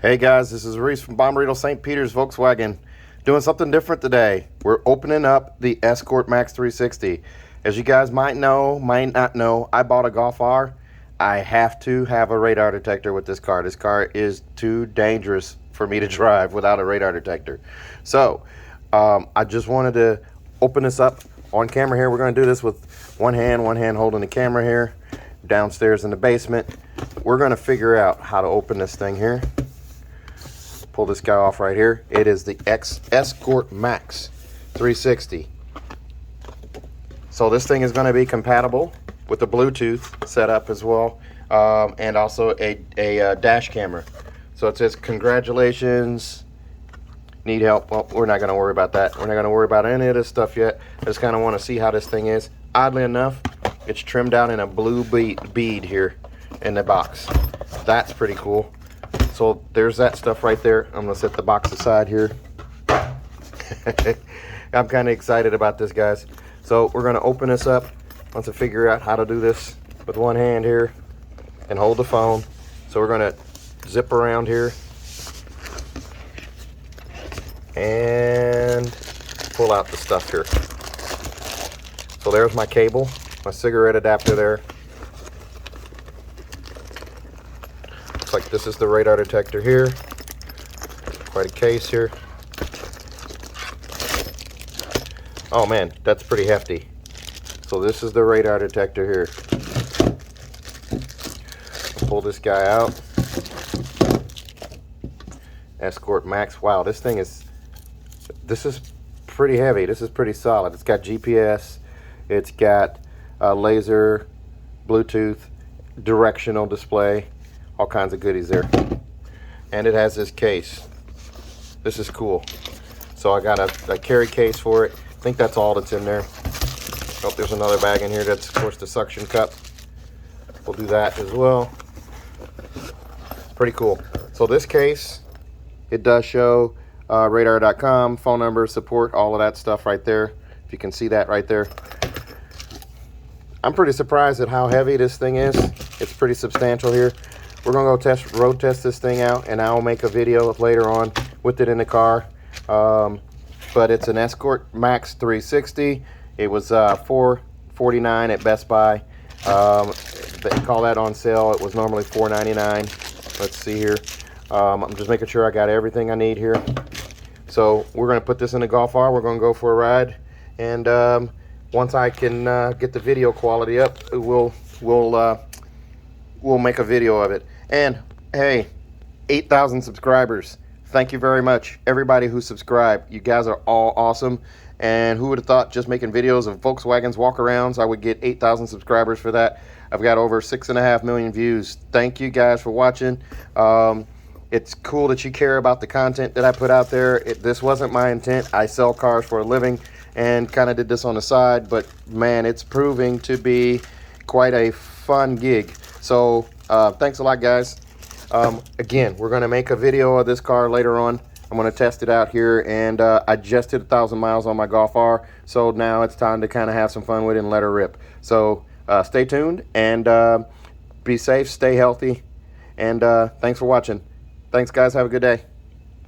Hey guys, this is Reese from Bommarito St. Peter's Volkswagen. Doing something different today. We're opening up the Escort MAX 360. As you guys might know, might not know, I bought a Golf R. I have to have a radar detector with this car. This car is too dangerous for me to drive without a radar detector. So, I just wanted to open this up on camera here. We're going to do this with one hand holding the camera here, downstairs in the basement. We're going to figure out how to open this thing here. Pull this guy off right here. It is the Escort MAX 360. So this thing is going to be compatible with the Bluetooth setup as well, and also a dash camera. So it says, congratulations, need help. Well, we're not going to worry about that. We're not going to worry about any of this stuff yet. I just kind of want to see how this thing is. Oddly enough, it's trimmed out in a blue bead here in the box. That's pretty cool. So there's that stuff right there. I'm going to set the box aside here. I'm kind of excited about this, guys. So we're going to open this up. Once I figure out how to do this with one hand here and hold the phone. So we're going to zip around here and pull out the stuff here. So there's my cable, my cigarette adapter there. Looks like this is the radar detector here. Quite a case here. Oh man, that's pretty hefty. So this is the radar detector here. Pull this guy out. Escort MAX. Wow, this is pretty heavy. This is pretty solid. It's got GPS. It's got laser, Bluetooth, directional display, all kinds of goodies there. And it has this case. This is cool. So I got a carry case for it. I think that's all that's in there. Oh, there's another bag in here. That's, of course, the suction cup. We'll do that as well. Pretty cool. So this case, it does show radar.com, phone number, support, all of that stuff right there. If you can see that right there. I'm pretty surprised at how heavy this thing is. It's pretty substantial here. We're going to go road test this thing out, and I'll make a video later on with it in the car. But it's an Escort MAX 360. It was $449 at Best Buy. They call that on sale. It was normally $499. Let's see here. I'm just making sure I got everything I need here. So we're going to put this in the Golf R. We're going to go for a ride. And once I can get the video quality up, we'll make a video of it. And hey, 8,000 subscribers. Thank you very much, everybody who subscribed. You guys are all awesome. And who would have thought just making videos of Volkswagens walk-arounds, I would get 8,000 subscribers for that. I've got over 6.5 million views. Thank you guys for watching. It's cool that you care about the content that I put out there. This wasn't my intent. I sell cars for a living and kind of did this on the side. But man, it's proving to be quite a fun gig. So thanks a lot, guys. Again, we're going to make a video of this car later on. I'm going to test it out here, and I just hit 1,000 miles on my Golf R, so now it's time to kind of have some fun with it and let her rip. So stay tuned, and be safe, stay healthy, and thanks for watching. Thanks, guys. Have a good day.